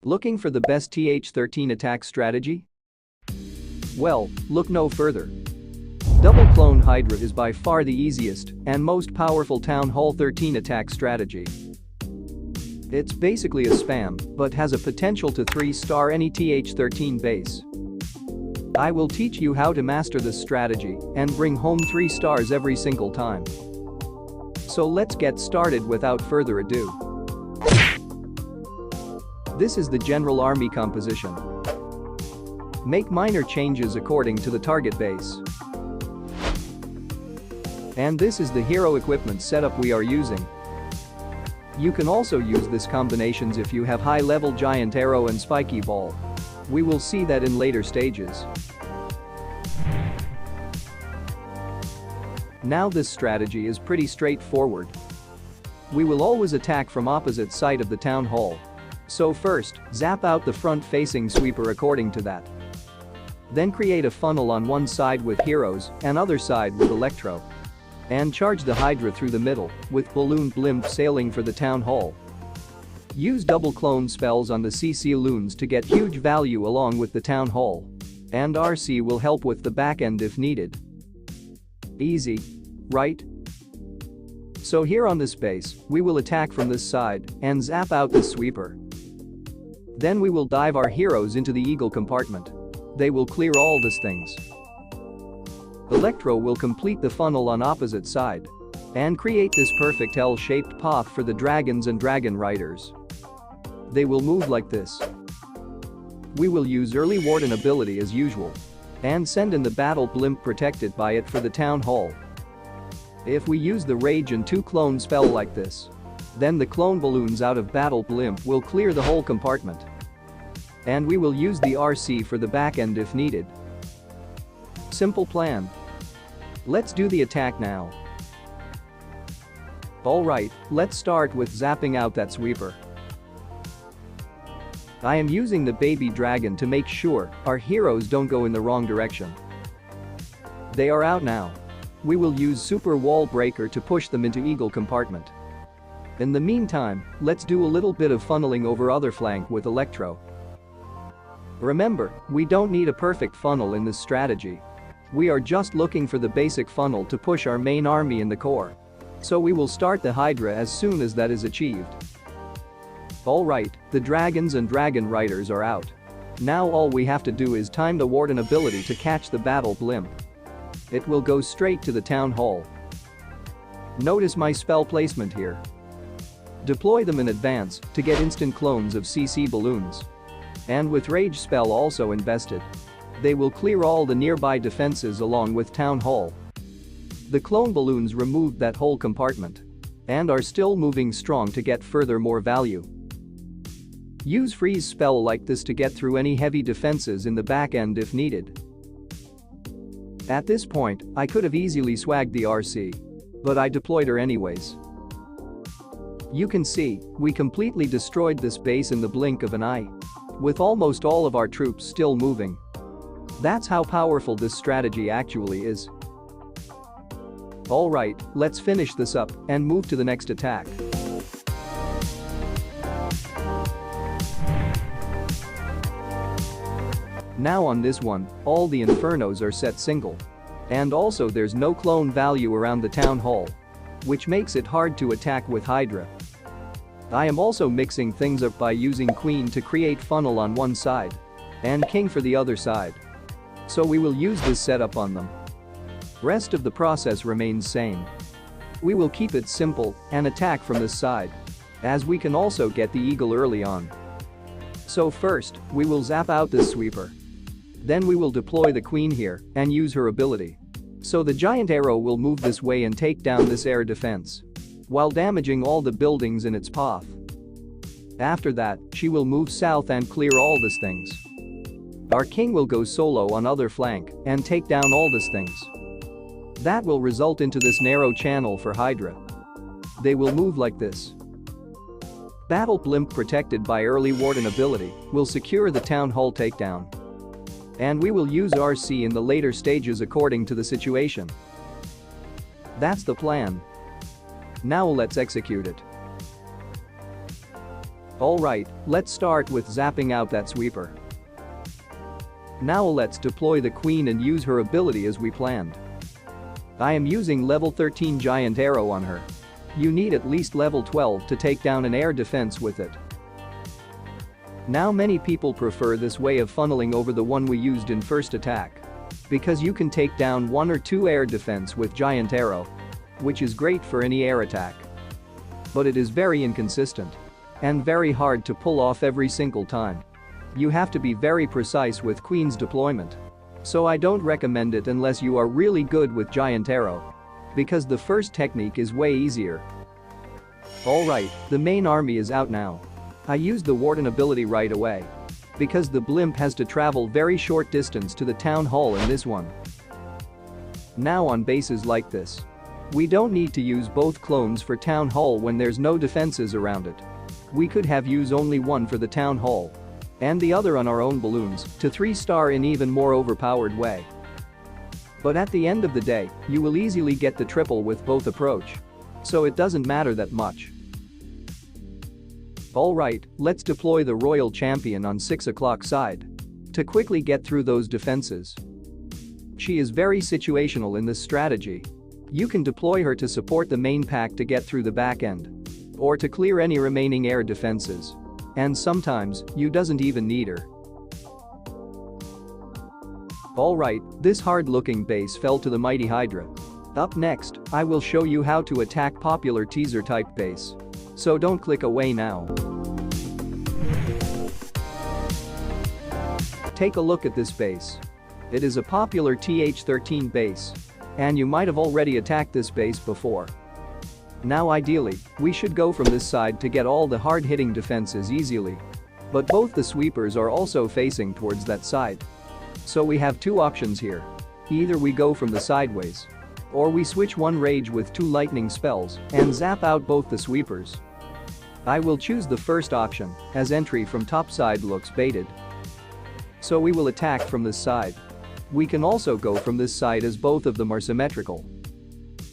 Looking for the best TH13 attack strategy? Well, look no further. Double Clone Hydra is by far the easiest and most powerful Town Hall 13 attack strategy. It's basically a spam, but has a potential to 3-star any TH13 base. I will teach you how to master this strategy and bring home 3 stars every single time. So let's get started without further ado. This is the general army composition. Make minor changes according to the target base. And this is the hero equipment setup we are using. You can also use this combinations if you have high-level giant arrow and spiky ball. We will see that in later stages. Now this strategy is pretty straightforward. We will always attack from opposite side of the town hall. So first, zap out the front-facing sweeper according to that. Then create a funnel on one side with heroes and other side with electro. And charge the Hydra through the middle with balloon blimp sailing for the town hall. Use double clone spells on the CC loons to get huge value along with the town hall. And RC will help with the back end if needed. Easy, right? So here on this base, we will attack from this side and zap out the sweeper. Then we will dive our heroes into the eagle compartment. They will clear all these things. Electro will complete the funnel on opposite side and create this perfect L-shaped path for the dragons and dragon riders. They will move like this. We will use early warden ability as usual and send in the battle blimp protected by it for the town hall. If we use the rage and 2 clone spell like this, then the clone balloons out of battle blimp will clear the whole compartment. And we will use the RC for the back end if needed. Simple plan. Let's do the attack now. Alright, let's start with zapping out that sweeper. I am using the baby dragon to make sure our heroes don't go in the wrong direction. They are out now. We will use super wall breaker to push them into eagle compartment. In the meantime, let's do a little bit of funneling over other flank with electro. Remember, we don't need a perfect funnel in this strategy. We are just looking for the basic funnel to push our main army in the core. So we will start the Hydra as soon as that is achieved. Alright, the dragons and dragon riders are out. Now all we have to do is time the warden ability to catch the battle blimp. It will go straight to the town hall. Notice my spell placement here. Deploy them in advance to get instant clones of CC balloons. And with rage spell also invested. They will clear all the nearby defenses along with town hall. The clone balloons removed that whole compartment. And are still moving strong to get further more value. Use freeze spell like this to get through any heavy defenses in the back end if needed. At this point, I could have easily swagged the RC. But I deployed her anyways. You can see, we completely destroyed this base in the blink of an eye. With almost all of our troops still moving. That's how powerful this strategy actually is. Alright, let's finish this up and move to the next attack. Now on this one, all the infernos are set single. And also there's no clone value around the town hall. Which makes it hard to attack with Hydra. I am also mixing things up by using Queen to create funnel on one side. And King for the other side. So we will use this setup on them. Rest of the process remains same. We will keep it simple and attack from this side. As we can also get the eagle early on. So first, we will zap out this sweeper. Then we will deploy the queen here and use her ability. So the giant arrow will move this way and take down this air defense. While damaging all the buildings in its path. After that, she will move south and clear all these things. Our king will go solo on other flank and take down all these things. That will result into this narrow channel for Hydra. They will move like this. Battle blimp protected by early warden ability will secure the town hall takedown. And we will use RC in the later stages according to the situation. That's the plan. Now let's execute it. Alright, let's start with zapping out that sweeper. Now let's deploy the queen and use her ability as we planned. I am using level 13 giant arrow on her. You need at least level 12 to take down an air defense with it. Now many people prefer this way of funneling over the one we used in first attack. Because you can take down 1 or 2 air defense with giant arrow. Which is great for any air attack. But it is very inconsistent. And very hard to pull off every single time. You have to be very precise with queen's deployment. So I don't recommend it unless you are really good with giant arrow. Because the first technique is way easier. Alright, the main army is out now. I used the Warden ability right away. Because the blimp has to travel very short distance to the town hall in this one. Now on bases like this. We don't need to use both clones for town hall when there's no defenses around it. We could have used only one for the town hall. And the other on our own balloons to 3-star in even more overpowered way. But at the end of the day, you will easily get the triple with both approach. So it doesn't matter that much. Alright, let's deploy the Royal Champion on 6 o'clock side. To quickly get through those defenses. She is very situational in this strategy. You can deploy her to support the main pack to get through the back end. Or to clear any remaining air defenses. And sometimes, you doesn't even need her. Alright, this hard-looking base fell to the mighty Hydra. Up next, I will show you how to attack popular teaser-type base. So don't click away now. Take a look at this base. It is a popular TH13 base. And you might have already attacked this base before. Now ideally, we should go from this side to get all the hard-hitting defenses easily. But both the sweepers are also facing towards that side. So we have 2 options here. Either we go from the sideways. Or we switch one rage with 2 lightning spells and zap out both the sweepers. I will choose the first option, as entry from top side looks baited. So we will attack from this side. We can also go from this side as both of them are symmetrical.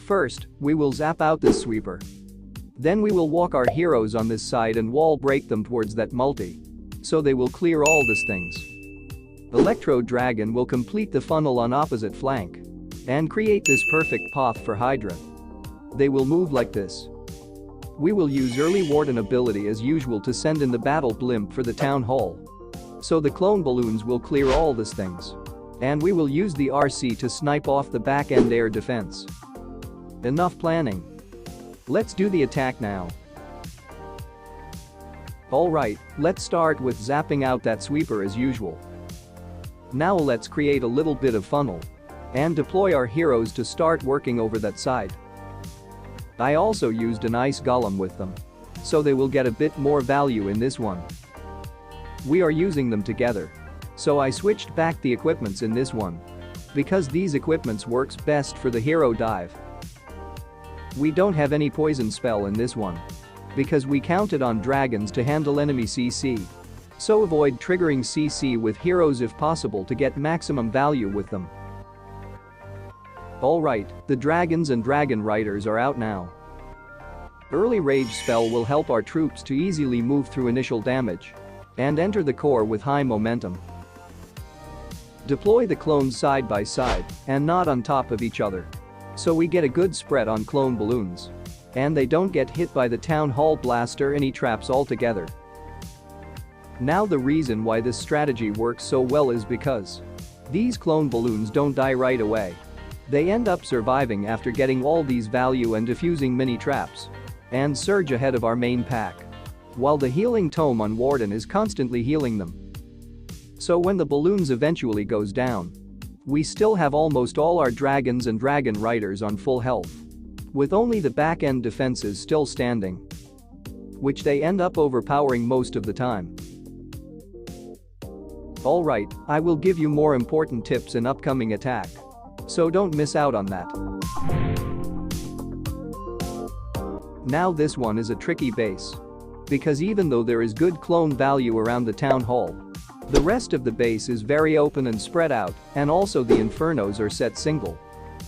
First, we will zap out this sweeper. Then we will walk our heroes on this side and wall break them towards that multi. So they will clear all these things. Electro Dragon will complete the funnel on opposite flank. And create this perfect path for Hydra. They will move like this. We will use early Warden ability as usual to send in the battle blimp for the town hall. So the clone balloons will clear all these things. And we will use the RC to snipe off the back end air defense. Enough planning. Let's do the attack now. Alright, let's start with zapping out that sweeper as usual. Now let's create a little bit of funnel. And deploy our heroes to start working over that side. I also used an ice golem with them. So they will get a bit more value in this one. We are using them together. So I switched back the equipments in this one. Because these equipments works best for the hero dive. We don't have any poison spell in this one. Because we counted on dragons to handle enemy CC. So avoid triggering CC with heroes if possible to get maximum value with them. Alright, the dragons and dragon riders are out now. Early rage spell will help our troops to easily move through initial damage. And enter the core with high momentum. Deploy the clones side by side and not on top of each other. So we get a good spread on clone balloons. And they don't get hit by the town hall blast or any traps altogether. Now the reason why this strategy works so well is because these clone balloons don't die right away. They end up surviving after getting all these value and defusing mini traps. And surge ahead of our main pack. While the healing tome on Warden is constantly healing them. So when the balloons eventually goes down, we still have almost all our dragons and dragon riders on full health. With only the back end defenses still standing. Which they end up overpowering most of the time. Alright, I will give you more important tips in upcoming attack. So don't miss out on that. Now this one is a tricky base. Because even though there is good clone value around the town hall, the rest of the base is very open and spread out, and also the infernos are set single.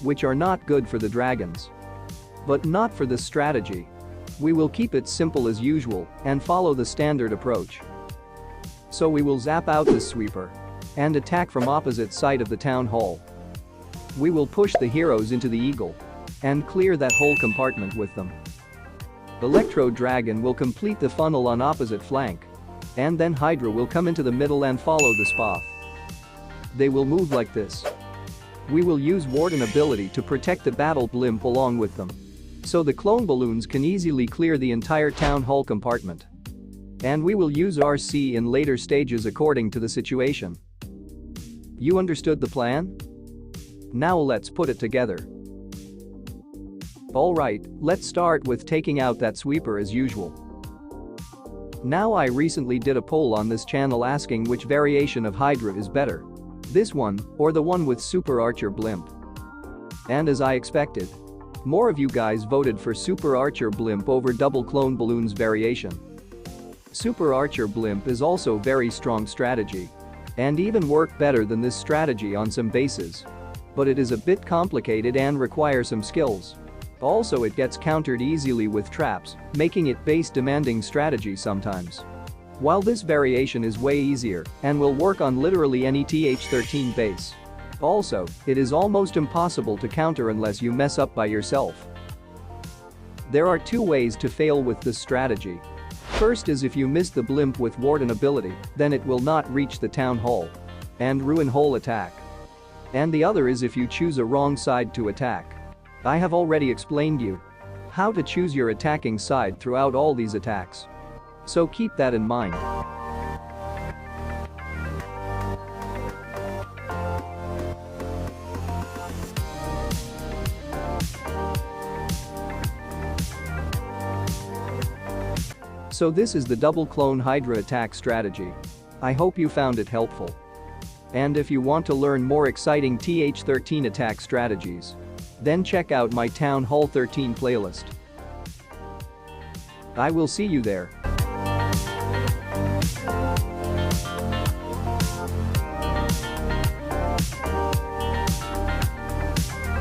Which are not good for the dragons. But not for this strategy. We will keep it simple as usual and follow the standard approach. So we will zap out this sweeper and attack from opposite side of the town hall. We will push the heroes into the eagle and clear that whole compartment with them. Electro Dragon will complete the funnel on opposite flank. And then Hydra will come into the middle and follow the Spoth. They will move like this. We will use Warden ability to protect the battle blimp along with them. So the clone balloons can easily clear the entire town hall compartment. And we will use RC in later stages according to the situation. You understood the plan? Now let's put it together. Alright, let's start with taking out that sweeper as usual. Now I recently did a poll on this channel asking which variation of Hydra is better. This one or the one with Super Archer Blimp. And as I expected, more of you guys voted for Super Archer Blimp over Double Clone Balloons variation. Super Archer Blimp is also very strong strategy and even work better than this strategy on some bases. But it is a bit complicated and requires some skills. Also it gets countered easily with traps, making it base demanding strategy sometimes. While this variation is way easier and will work on literally any TH13 base. Also, it is almost impossible to counter unless you mess up by yourself. There are two ways to fail with this strategy. First is if you miss the blimp with Warden ability, then it will not reach the town hall and ruin whole attack. And the other is if you choose a wrong side to attack. I have already explained you how to choose your attacking side throughout all these attacks. So keep that in mind. So this is the double clone Hydra attack strategy. I hope you found it helpful. And if you want to learn more exciting TH13 attack strategies, then check out my Town Hall 13 playlist. I will see you there.